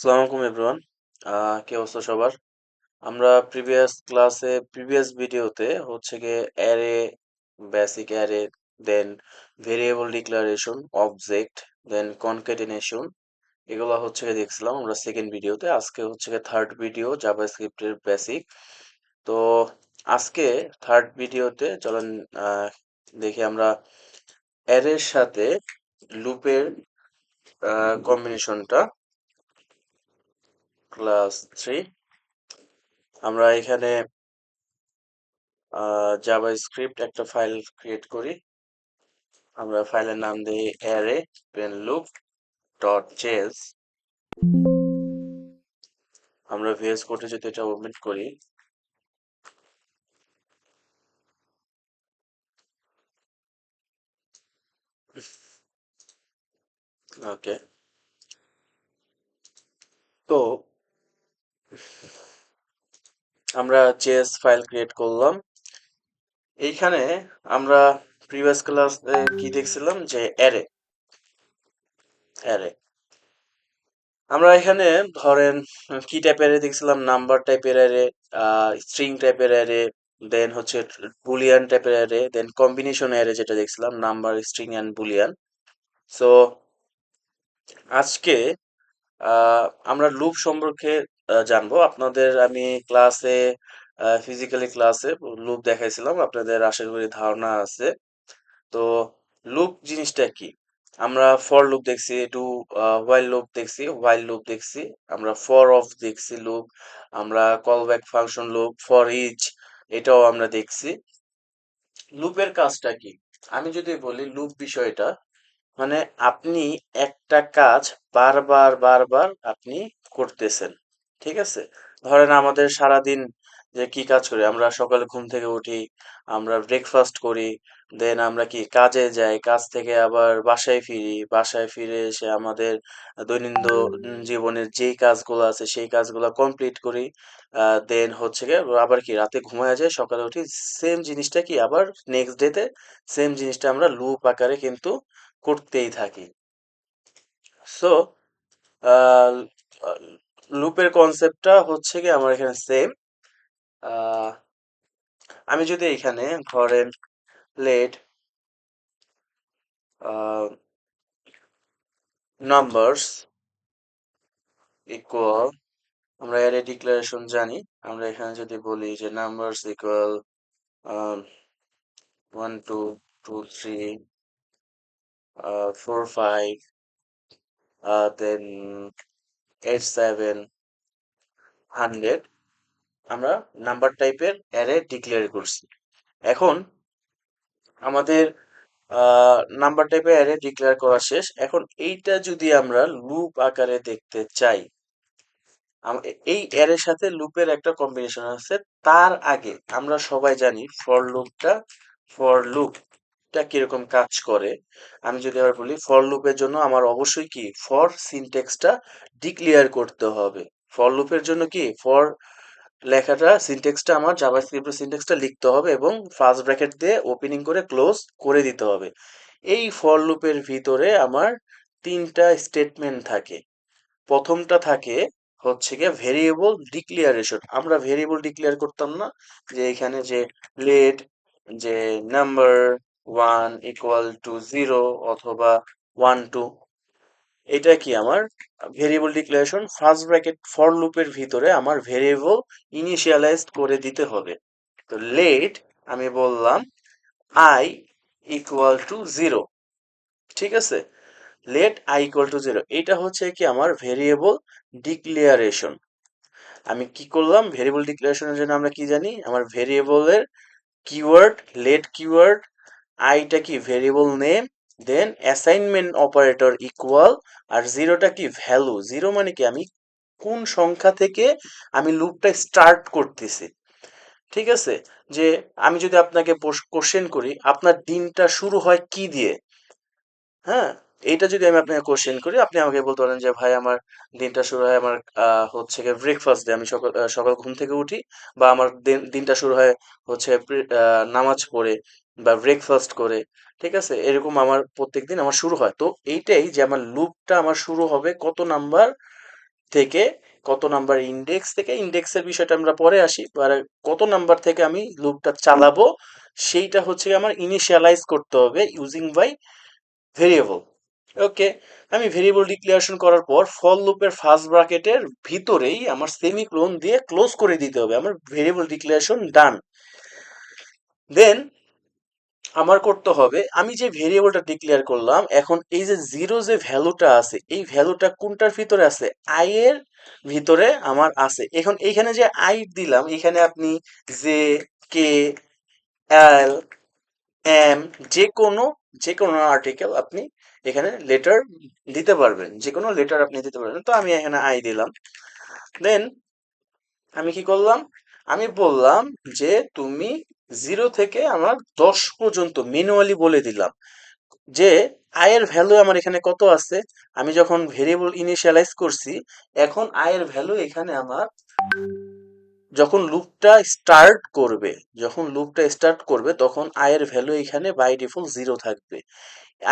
আসসালামু আলাইকুম এভরিওয়ান। কি অবস্থা সবার? আমরা প্রিভিয়াস ভিডিওতে হচ্ছে গিয়ে অ্যারে, বেসিক অ্যারে, দেন ভেরিয়েবল ডিক্লারেশন, অবজেক্ট, দেন কনক্যাটেনেশন এগুলো হচ্ছে গিয়ে দেখছিলাম আমরা সেকেন্ড ভিডিওতে। আজকে হচ্ছে গিয়ে থার্ড ভিডিও জাভাস্ক্রিপ্টের বেসিক। তো আজকে থার্ড ভিডিওতে চলেন দেখি আমরা অ্যারের সাথে লুপের কম্বিনেশনটা ক্লাস 3 আমরা এখানে জাভাস্ক্রিপ্ট একটা ফাইল ক্রিয়েট করি। আমরা ফাইলের নাম দিই array pen loop dot JS. আমরা ভিএস কোডে যদি এটা ওপেন করি, ওকে, তো আমরা জেএস ফাইল ক্রিয়েট করলাম। এইখানে আমরা প্রিভিয়াস ক্লাসে কি দেখছিলাম যে অ্যারে অ্যারে আমরা এখানে ধরেন কি টাইপের অ্যারে দেখছিলাম, নাম্বার টাইপের অ্যারে, স্ট্রিং টাইপের অ্যারে, দেন হচ্ছে বুলিয়ান টাইপের অ্যারে, দেন কম্বিনেশন অ্যারে যেটা দেখছিলাম number, string and Boolean. So আজকে আমরা লুপ সম্পর্কে জানবো। আপনাদের আমি ক্লাসে ফিজিক্যালি ক্লাসে লুপ দেখাইছিলাম, আপনাদের আশা করি ধারণা আছে। তো লুপ জিনিসটা কি? আমরা ফর লুপ দেখছি, ডু হোয়াইল লুপ দেখছি, আমরা ফর অফ দেখছি লুপ, আমরা callback function loop, for each এটাও আমরা দেখছি। লুপের কাজটা কি? আমি যদি বলি লুপ বিষয়টা, মানে আপনি একটা কাজ বারবার বারবার আপনি করতেছেন, ঠিক আছে? ধরেন আমাদের সারাদিন যে কি কাজ করি, আমরা সকালে ঘুম থেকে উঠি, আমরা ব্রেকফাস্ট করি, দেন আমরা কি কাজে যাই, কাজ থেকে আবার বাসায় ফিরি, বাসায় ফিরে এসে আমাদের দৈনন্দিন জীবনের যেই কাজগুলো আছে সেই কাজগুলো কমপ্লিট করি, দেন হচ্ছে গিয়ে আবার কি রাতে ঘুমায় যায়, সকালে উঠি, সেম জিনিসটা কি আবার নেক্সট ডেতে সেম জিনিসটা আমরা লুপ আকারে কিন্তু করতেই থাকি। সো লুপের কনসেপ্টটা হচ্ছে কি আমার এখানে সেম। আমি যদি এখানে ধরেন লেট নাম্বারস ইকুয়াল, আমরা অ্যারে ডিক্লারেশন জানি, আমরা এখানে যদি বলি যে নাম্বারস ইকুয়াল 1 2 2 3 4 5 দেন 8 7 100, আমরা নাম্বার টাইপের অ্যারে ডিক্লেয়ার করছি। এখন আমাদের নাম্বার টাইপের অ্যারে ডিক্লেয়ার করা শেষ। এখন এইটা যদি আমরা লুপ আকারে দেখতে চাই, এই অ্যারের সাথে লুপের একটা কম্বিনেশন আছে। তার আগে আমরা সবাই জানি ফর লুপটা কিরকম কাজ করে। আমি যদি আবার বলি ফর লুপের জন্য আমার অবশ্যই কি ফর সিনট্যাক্সটা ডিক্লেয়ার করতে হবে। ফর লুপের জন্য কি ফর লেখাটা সিনট্যাক্সটা আমার জাভাস্ক্রিপ্টের সিনট্যাক্সটা লিখতে হবে এবং ফার্স্ট ব্র্যাকেট দিয়ে ওপেনিং করে ক্লোজ করে দিতে হবে। এই ফর লুপের ভিতরে আমার তিনটা স্টেটমেন্ট থাকে। প্রথমটা থাকে হচ্ছে গিয়ে ভেরিয়েবল ডিক্লিয়ারেশন। আমরা ভেরিয়েবল ডিক্লেয়ার করতাম না যে এখানে যে লেট যে নাম্বার 1 = 0 অথবা 1 2, এটা কি আমার variable declaration. First bracket for লুপের ভিতরে আমার ভেরিয়েবল ইনিশিয়ালাইজড করে দিতে হবে। তো লেট আমি বললাম i = 0, ঠিক আছে? লেট i = 0, এটা হচ্ছে কি আমার ভেরিয়েবল ডিক্লিয়ারেশন। আমি কি করলাম, ভেরিয়েবল ডিক্লারেশনের জন্য আমরা কি জানি, আমার ভেরিয়েবলের কিওয়ার্ড লেট কিওয়ার্ড, আইটা কি ভেরিয়েবল নেম, দেন অ্যাসাইনমেন্ট অপারেটর ইকুয়াল, আর জিরোটা কি ভ্যালু। জিরো মানে কি আমি কোন সংখ্যা থেকে আমি লুপটা স্টার্ট করতেছি, ঠিক আছে? যে আমি যদি আপনাকে কোশ্চেন করি আপনার দিনটা শুরু হয় কি দিয়ে, হ্যাঁ, এইটা যদি আমি আপনাকে কোশ্চেন করি আপনি আমাকে বলতে পারেন যে ভাই আমার দিনটা শুরু হয় আমার হচ্ছে গিয়ে ব্রেকফাস্ট দিয়ে, আমি সকাল সকাল ঘুম থেকে উঠি, বা আমার দিনটা শুরু হয় হচ্ছে নামাজ পড়ে বা ব্রেকফাস্ট করে, ঠিক আছে? এরকম আমার প্রত্যেক দিন আমার শুরু হয়। তো এইটাই যে আমার লুপটা আমার শুরু হবে কত নাম্বার থেকে কত নাম্বার ইন্ডেক্স থেকে, ইন্ডেক্সের বিষয়টা আমরা পরে আসি, কত নাম্বার থেকে আমি লুপটা চালাবো সেইটা হচ্ছে আমার ইনিশিয়ালাইজ করতে হবে ইউজিং বাই ভেরিয়েবল। ওকে, আমি ভেরিয়েবল ডিক্লারেশন করার পর ফর লুপের ফার্স্ট ব্র্যাকেটের ভিতরেই আমার সেমিকোলন দিয়ে ক্লোজ করে দিতে হবে, আমার ভেরিয়েবল ডিক্লারেশন ডান। দেন আমার করতে হবে, আমি যে ভেরিয়েবলটা ডিক্লেয়ার করলাম, এখন এই যে জিরো যে ভ্যালুটা আছে, এই ভ্যালুটা কোনটার ভিতরে আছে, আই এর ভিতরে আমার আছে। এখন এইখানে যে আই দিলাম, এখানে আপনি জে, কে, এল, এম, যে কোনো আর্টিকেল আপনি এখানে লেটার দিতে পারবেন, যে কোনো লেটার আপনি দিতে পারবেন। তো আমি এখানে আই দিলাম। দেন আমি কি করলাম, আমি বললাম যে তুমি 0 থেকে আমার 10 পর্যন্ত ম্যানুয়ালি বলে দিলাম যে আয়ের ভ্যালু আমার এখানে কত আছে। আমি যখন ভেরিয়েবল ইনিশিয়ালাইজ করছি, এখন আয়ের ভ্যালু এখানে আমার যখন লুপটা স্টার্ট করবে, তখন আয়ের ভ্যালু এখানে বাই ডিফল্ট 0 থাকবে।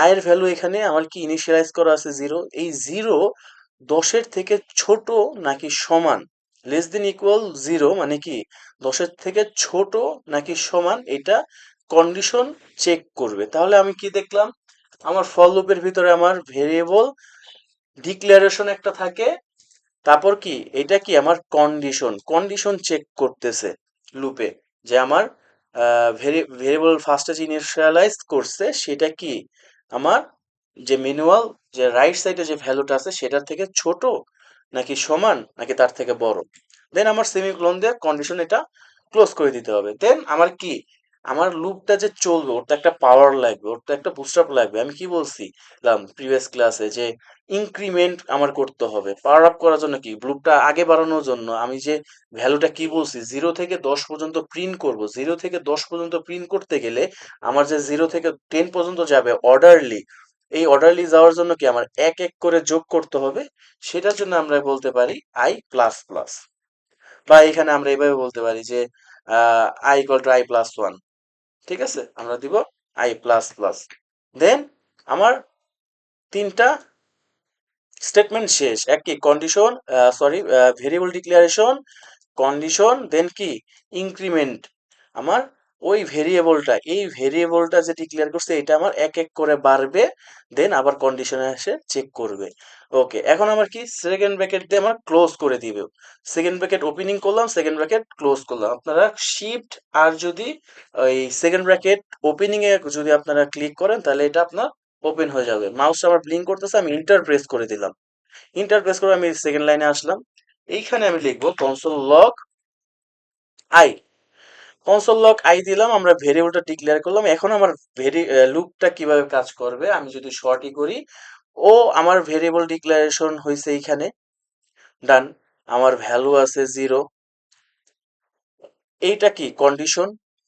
আয়ের ভ্যালু এখানে আমার কি ইনিশিয়ালাইজ করা আছে 0, এই 0 10-এর থেকে ছোট নাকি সমান, লেস দেন ইকুয়াল 0 মানে কি 10-এর থেকে ছোট নাকি সমান, এটা কন্ডিশন চেক করবে। তাহলে আমি কি দেখলাম, আমার ফর লুপের ভিতরে আমার ভেরিয়েবল ডিক্লারেশন একটা থাকে, তারপর কি এটা কি আমার কন্ডিশন চেক করতেছে লুপে, যে আমার ভেরিয়েবল ফার্স্টে যে ইনিশিয়ালাইজ করছে সেটা কি আমার যে ম্যানুয়াল যে রাইট সাইডে যে ভ্যালুটা আছে সেটার থেকে ছোট নাকি সমান নাকি তার থেকে বড়। দেন আমার সেমিকোলন দিয়ে কন্ডিশন এটা ক্লোজ করে দিতে হবে। দেন আমার কি, আমার লুপটা যে চলবে ওর তো একটা পাওয়ার লাগবে, ওর তো একটা বুস্ট আপ লাগবে। আমি কি বলছি প্রিভিয়াস ক্লাসে যে ইনক্রিমেন্ট আমার করতে হবে। পাওয়ার আপ করার জন্য কি, লুপটা আগে বাড়ানোর জন্য আমি যে ভ্যালুটা কি বলছি 0 থেকে 10 পর্যন্ত প্রিন্ট করব, 0 থেকে 10 পর্যন্ত প্রিন্ট করতে গেলে আমার যে 0 থেকে 10 পর্যন্ত যাবে অর্ডারলি, এই অর্ডারলি যাওয়ার জন্য কি আমার এক এক করে যোগ করতে হবে। সেটার জন্য আমরা বলতে পারি আই প্লাস প্লাস, বা এখানে আমরা এইভাবে বলতে পারি যে I equal to I plus one. ঠিক আছে, আমরা দিব আই প্লাস প্লাস। দেন আমার তিনটা স্টেটমেন্ট শেষ। এক কি condition, sorry, variable declaration, condition, then কি ইনক্রিমেন্ট। আমার ওই ভেরিয়েবলটা, এই ভেরিয়েবলটা যে ডিক্লেয়ার করছে এটা আমার এক এক করে বাড়বে, দেন আবার কন্ডিশনে এসে চেক করবে। ওকে, এখন আমার কি সেকেন্ড ব্র্যাকেট দিয়ে আমার ক্লোজ করে দিবে। সেকেন্ড ব্র্যাকেট ওপেনিং করলাম, সেকেন্ড ব্র্যাকেট ক্লোজ করলাম। আপনারা শিফট আর যদি ওই সেকেন্ড ব্র্যাকেট ওপেনিং এ যদি আপনারা ক্লিক করেন তাহলে এটা আপনার ওপেন হয়ে যাবে। মাউসটা আমার ব্লিঙ্ক করতেছে, আমি ইন্টার প্রেস করে দিলাম। ইন্টার প্রেস করে আমি সেকেন্ড লাইনে আসলাম। এইখানে আমি লিখবো console log I. Console log I দিলাম, আমরা ভেরিয়েবলটা ডিক্লেয়ার করলাম। এখন আমার লুপটা কিভাবে কাজ করবে, আমি যদি শর্টই করি, ও আমার ভেরিয়েবল ডিক্লারেশন হয়েছে এইখানে, ডান। আমার ভ্যালু আছে 0, এইটা কি কন্ডিশন,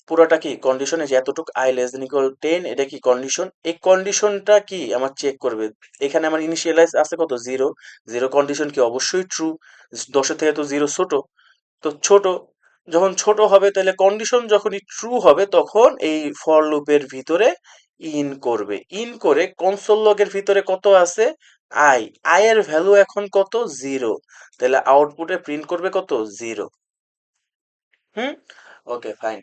পুরোটা কি কন্ডিশনে যে এতটুকু আই লেস দেন ইকুয়াল 10, এটা কি কন্ডিশন, এই কন্ডিশনটা কি আমার চেক করবে। এখানে আমার ইনিশিয়ালাইজ আছে কত 0, 0 কন্ডিশন কি অবশ্যই ট্রু, 10-এর থেকে তো 0 ছোট, তো ছোট যখন ছোট হবে তাহলে কন্ডিশন যখনই ট্রু হবে তখন এই ফর লুপের ভিতরে ইন করবে। ইন করে কনসোল লগের ভিতরে কত আছে আই, আই এর ভ্যালু এখন কত 0, তাহলে আউটপুটে প্রিন্ট করবে কত 0। হুম, ওকে ফাইন।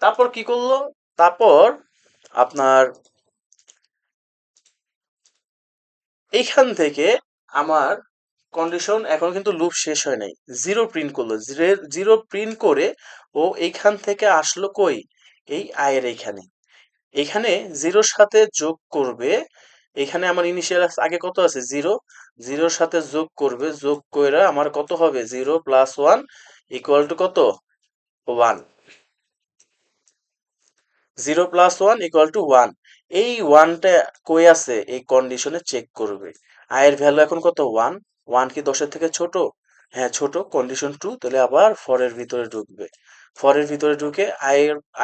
তারপর কি করলো, তারপর আপনার এইখান থেকে আমার কন্ডিশন এখন কিন্তু লুপ শেষ হয় নাই, 0 প্রিন্ট করলো। 0 প্রিন্ট করে ও এইখান থেকে আসলো কই, এই আয়ের এইখানে, এখানে 0-র সাথে যোগ করবে। এখানে আমার ইনিশিয়াল আগে কত আছে 0, 0-র সাথে যোগ করবে, যোগ কইরা আমার কত হবে 0 প্লাস 1 ইকুয়াল টু কত 1, 0+1 = 1। এই ওয়ানটা কই আছে, এই কন্ডিশনে চেক করবে। আয়ের ভ্যালু এখন কত 1, 1 কি 10-এর থেকে ছোট, হ্যাঁ ছোট, কন্ডিশন ট্রু, তাহলে আবার ফরের ভিতরে ঢুকবে। ফরের ভিতরে ঢুকে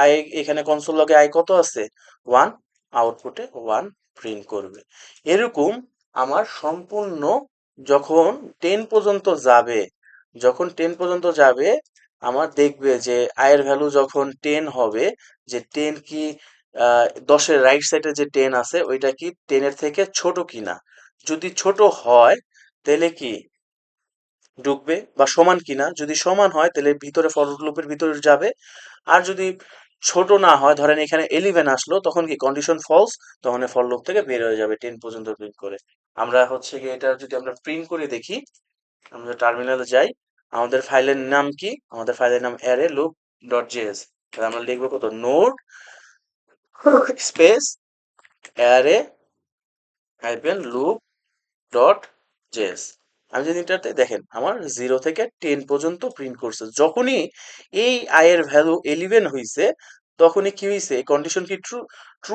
আই এখানে কনসোল লগে আই কত আছে 1, আউটপুটে 1 প্রিন্ট করবে। এরকম আমার সম্পূর্ণ যখন 10 পর্যন্ত যাবে, যখন 10 পর্যন্ত যাবে আমার দেখবে যে আয়ের ভ্যালু যখন 10 হবে, যে 10 কি 10-এর রাইট সাইডে যে 10 আছে ওইটা কি 10-এর থেকে ছোট কিনা। যদি ছোট হয় তাহলে কি ঢুকবে বা সমান কিনা, যদি সমান হয় তাহলে ভিতরে ফর লুপের ভিতরে যাবে। আর যদি ছোট না হয়, ধরেন এখানে 11 আসলো, তখন কি কন্ডিশন ফলস, তখন ফর লুপ থেকে বের হয়ে যাবে 10 পর্যন্ত প্রিন্ট করে। আমরা হচ্ছে কি এটা যদি আমরা প্রিন্ট করে দেখি, আমরা টার্মিনালে যাই, আমাদের ফাইলের নাম কি, আমাদের ফাইলের নাম অ্যারে লুপ ডট জেএস। তাহলে আমরা লিখবো কত, node space array hyphen loop dot JS. আমি যদি এটাতে দেখেন আমার 0 থেকে 10 পর্যন্ত প্রিন্ট করছে। যখনই এই এর ভ্যালু 11 হইছে, তখনই কি হইছে, কন্ডিশন কি ট্রু, ট্রু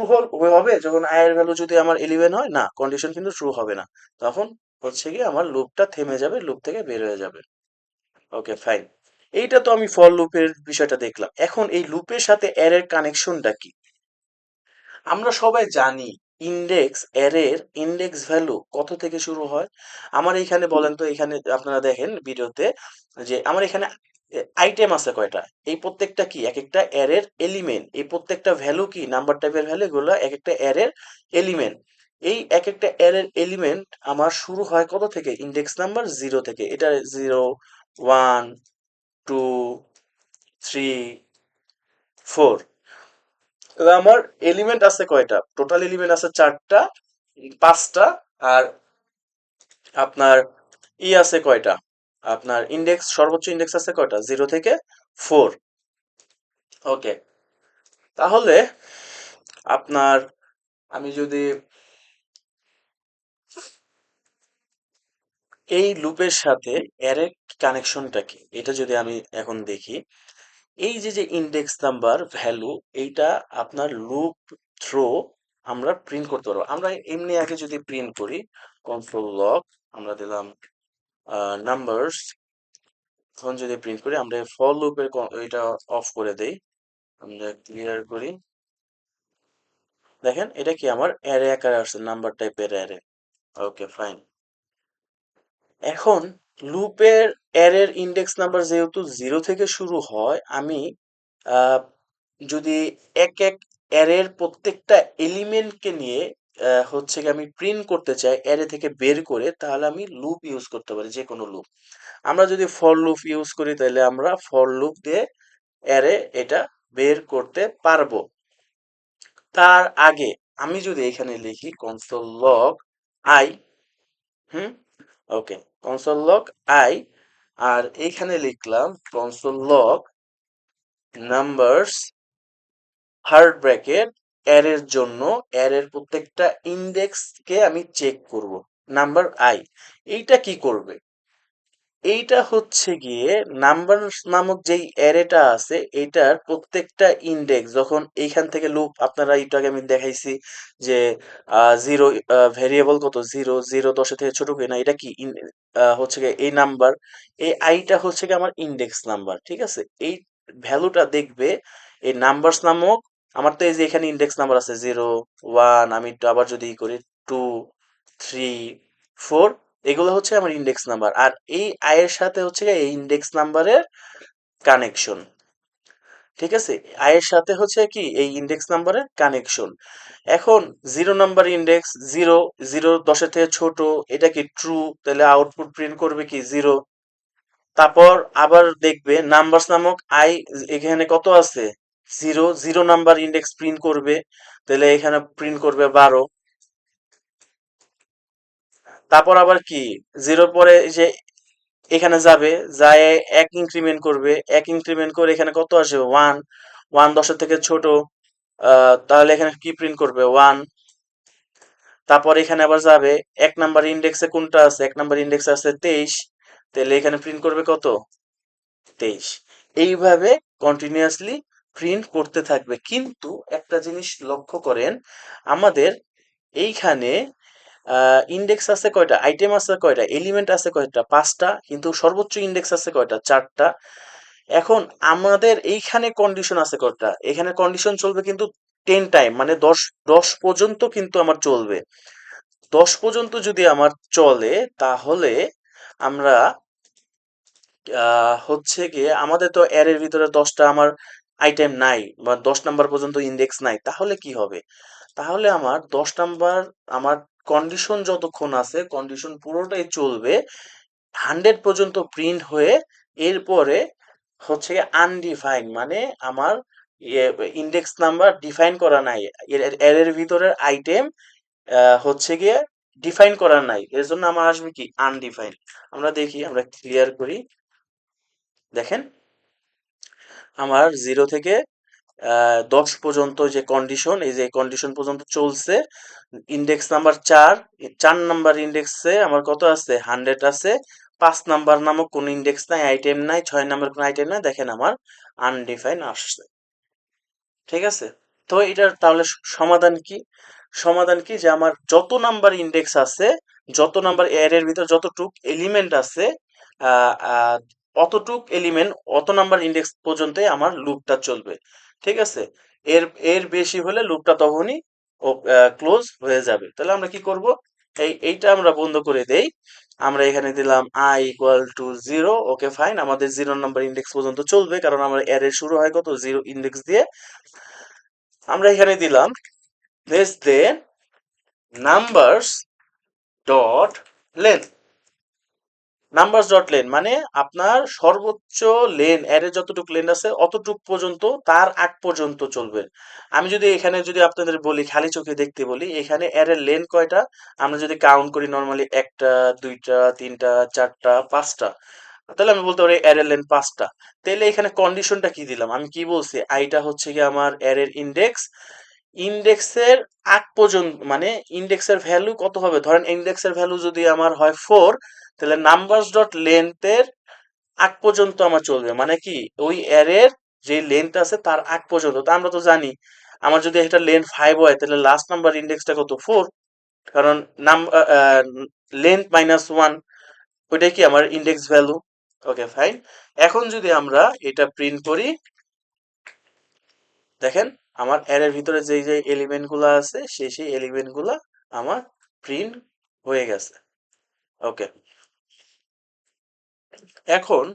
হবে? যখন এর ভ্যালু যদি আমার 11 হয়, না, কন্ডিশন কিন্তু ট্রু হবে না। তখন হচ্ছে কি আমার লুপটা থেমে যাবে, লুপ থেকে বের হয়ে যাবে। ওকে, ফাইন। এইটা তো আমি ফর লুপের বিষয়টা দেখলাম। এখন এই লুপের সাথে এর কানেকশনটা কি? আমরা সবাই জানি ইন্ডেক্স অ্যারের ইন্ডেক্স ভ্যালু কত থেকে শুরু হয়। আমার এইখানে বলেন তো, এখানে আপনারা দেখেন ভিডিওতে যে আমার এখানে আইটেম আছে কয়টা, এই প্রত্যেকটা কি এক একটা অ্যারের এলিমেন্ট, এই প্রত্যেকটা ভ্যালু কি নাম্বার টাইপের ভ্যালু, এগুলো এক একটা অ্যারের এলিমেন্ট। এই এক একটা অ্যারের এলিমেন্ট আমার শুরু হয় কত থেকে, ইন্ডেক্স নাম্বার 0 থেকে। এটা 0, 1, 2, 3, 4। তাহলে আমার এলিমেন্ট আছে কয়টা, টোটাল এলিমেন্ট আছে 4টা, 5টা। আর আপনার আছে কয়টা, আপনার ইন্ডেক্স, সর্বোচ্চ ইন্ডেক্স আছে কয়টা, 0 থেকে 4। ওকে, তাহলে আপনার, আমি যদি এই লুপের সাথে এর কানেকশনটা কি, এটা যদি আমি এখন দেখি, এই যে যে ইন্ডেক্স নাম্বার ভ্যালু, এইটা আপনার লুপ থ্রো আমরা প্রিন্ট করতে পারবো। আমরা এমনি আগে যদি প্রিন্ট করি, কনসোল লগ আমরা দিলাম নাম্বারস, তখন যদি প্রিন্ট করি, আমরা ফর লুপের এটা অফ করে দেই, আমরা ক্লিয়ার করি, দেখেন এটা কি আমার অ্যারে আকারে আসছে, নাম্বার টাইপের অ্যারে। ওকে, ফাইন। এখন লুপের অ্যারের ইন্ডেক্স নাম্বার যেহেতু 0 থেকে শুরু হয়, আমি আহ, যদি এক এক অ্যারের প্রত্যেকটা এলিমেন্টকে নিয়ে হচ্ছে কি আমি প্রিন্ট করতে চাই অ্যারে থেকে বের করে, তাহলে আমি লুপ ইউজ করতে পারি, যে কোনো লুপ। আমরা যদি ফর লুপ ইউজ করি, তাহলে আমরা ফর লুপ দিয়ে অ্যারে এটা বের করতে পারবো। তার আগে আমি যদি এখানে লিখি console log i, hmm, okay, console log i, আর এইখানে লিখলাম console log numbers hard bracket অ্যারের জন্য, অ্যারের প্রত্যেকটা ইন্ডেক্সকে আমি চেক করব, নাম্বার আই। এইটা কি করবে, এইটা হচ্ছে গিয়ে নাম্বার নামক যেই অ্যারেটা আছে, এটার প্রত্যেকটা ইন্ডেক্স যখন এইখান থেকে লুপ, আপনারা একটু আগে আমি দেখাইছি যে 0 ভেরিয়েবল কত, 0, 0 10 থেকে ছোট কিনা, এটা কি হচ্ছে গিয়ে এই নাম্বার, এই আইটা হচ্ছে গিয়ে আমার ইন্ডেক্স নাম্বার, ঠিক আছে। এই ভ্যালুটা দেখবে এই নাম্বারস নামক, আমার তো এই যে এখানে ইন্ডেক্স নাম্বার আছে 0, 1, আমি একটু আবার যদি ই করি 2, 3, 4, এগুলো হচ্ছে আমার ইন্ডেক্স নাম্বার। আর এই আয়ের সাথে হচ্ছে গিয়ে এই ইন্ডেক্স নাম্বারের কানেকশন, ঠিক আছে। আয়ের সাথে হচ্ছে কি এই ইন্ডেক্স নাম্বারের কানেকশন। এখন 0 নাম্বার ইন্ডেক্স, 0, 0 10 থেকে ছোট, এটা কি ট্রু, তাহলে আউটপুট প্রিন্ট করবে কি 0। তারপর আবার দেখবে নাম্বারস নামক আই, এখানে কত আছে 0, 0 নাম্বার ইন্ডেক্স প্রিন্ট করবে, তাহলে এখানে প্রিন্ট করবে 12। তারপর আবার কি 0 পরে এই যে এখানে যাবে, যায় 1 ইনক্রিমেন্ট করবে, 1 ইনক্রিমেন্ট করে এখানে কত আসবে 1, 1 10 থেকে ছোট, তাহলে এখানে কি প্রিন্ট করবে 1। তারপর এখানে আবার যাবে, 1 নাম্বার ইন্ডেক্সে কোনটা আছে, 1 নাম্বার ইন্ডেক্সে আছে 23, তাহলে এখানে প্রিন্ট করবে কত 23। এইভাবে কন্টিনিউয়াসলি প্রিন্ট করতে থাকবে। কিন্তু একটা জিনিস লক্ষ্য করেন, আমাদের এইখানে ইন্ডেক্স আছে কয়টা, আইটেম আছে কয়টা, এলিমেন্ট আছে কয়টা, 5টা, কিন্তু সর্বোচ্চ ইন্ডেক্স আছে কয়টা, 4টা। এখন আমাদের এইখানে কন্ডিশন আছে কয়টা, এখানে কন্ডিশন চলবে কিন্তু 10 টাইম, মানে 10 পর্যন্ত কিন্তু আমার চলবে। 10 পর্যন্ত যদি আমার চলে, তাহলে আমরা হচ্ছে গিয়ে আমাদের তো এর ভিতরে 10টা আমার আইটেম নাই, বা 10 নাম্বার পর্যন্ত ইন্ডেক্স নাই, তাহলে কি হবে, তাহলে আমার 10 নাম্বার, আমার কন্ডিশন যতক্ষণ আছে কন্ডিশন পুরোটাই চলবে। 100 পর্যন্ত প্রিন্ট হয়ে এরপরে হচ্ছে আনডিফাইন, মানে আমার ইন্ডেক্স নাম্বার ডিফাইন করা নাই, এর ভিতরের আইটেম হচ্ছে গিয়ে ডিফাইন করা নাই, এর জন্য আমার আসবে কি আনডিফাইন। আমরা দেখি, আমরা ক্লিয়ার করি। দেখেন আমার 0 থেকে 10 পর্যন্ত যে কন্ডিশন, এই যে কন্ডিশন পর্যন্ত চলছে। ইন্ডেক্স নাম্বার 4, 4 নাম্বার ইন্ডেক্সে আমার কত আছে, 100 আছে। 5 নাম্বার নামক কোন ইন্ডেক্স নাই, আইটেম নাই। 6 নাম্বার কোন আইটেম নাই, দেখেন আমার আনডিফাইন আসছে। ঠিক আছে? তো এটার তাহলে সমাধান কি? সমাধান কি, যে আমার যত নাম্বার ইন্ডেক্স আছে, যত নাম্বার এর ভিতর যতটুক এলিমেন্ট আছে, আহ, আহ, অতটুক এলিমেন্ট অত নাম্বার ইন্ডেক্স পর্যন্তই আমার লুপটা চলবে। ঠিক আছে? এর এর বেশি হলে লুপটা তখনই ক্লোজ হয়ে যাবে। তাহলে আমরা কি করব, এইটা আমরা বন্ধ করে দেই। আমরা এখানে দিলাম i equal to 0। Okay fine, আমাদের 0 নাম্বার ইন্ডেক্স পর্যন্ত চলবে, কারণ আমার অ্যারে শুরু হয় কত, 0 ইন্ডেক্স দিয়ে। আমরা এখানে দিলাম less than numbers dot length. Numbers dot lane মানে আপনার সর্বোচ্চ লেন, অ্যারে যতটুকু লেন আছে অতটুক পর্যন্ত, তার আগ পর্যন্ত চলবে। আমি যদি এখানে যদি আপনাদের বলি, খালি চোখে দেখতে বলি, এখানে অ্যারে লেন কয়টা, আমরা যদি কাউন্ট করি নর্মালি, একটা, দুইটা, তিনটা, চারটা, পাঁচটা, তাহলে আমি বলতে পারি অ্যারে লেন 5টা। তাহলে এখানে কন্ডিশনটা কি দিলাম, আমি কি বলছি, আইটা হচ্ছে কি আমার অ্যারের ইন্ডেক্স, ইন্ডেক্সের আগ পর্যন্ত, মানে ইন্ডেক্সের ভ্যালু কত হবে, ধরেন ইন্ডেক্সের ভ্যালু যদি আমার হয় 4, তাহলে নাম্বারস ডট লেন্থের আগ পর্যন্ত আমার চলবে, মানে কি ওই অ্যারের যে লেন্থ আছে তার আগ পর্যন্ত। তা আমরা তো জানি, আমার যদি এটা লেন্থ 5 হয়, তাহলে লাস্ট নাম্বার ইন্ডেক্সটা কত, 4। কারণ নাম লেন্থ -1, ওইটাই কি আমার ইন্ডেক্স ভ্যালু। Okay fine. এখন যদি আমরা এটা প্রিন্ট করি, দেখেন আমার অ্যারের ভিতরে যেই যে এলিমেন্ট গুলা আছে, সেই এলিমেন্ট গুলা আমার প্রিন্ট হয়ে গেছে। ওকে, এখন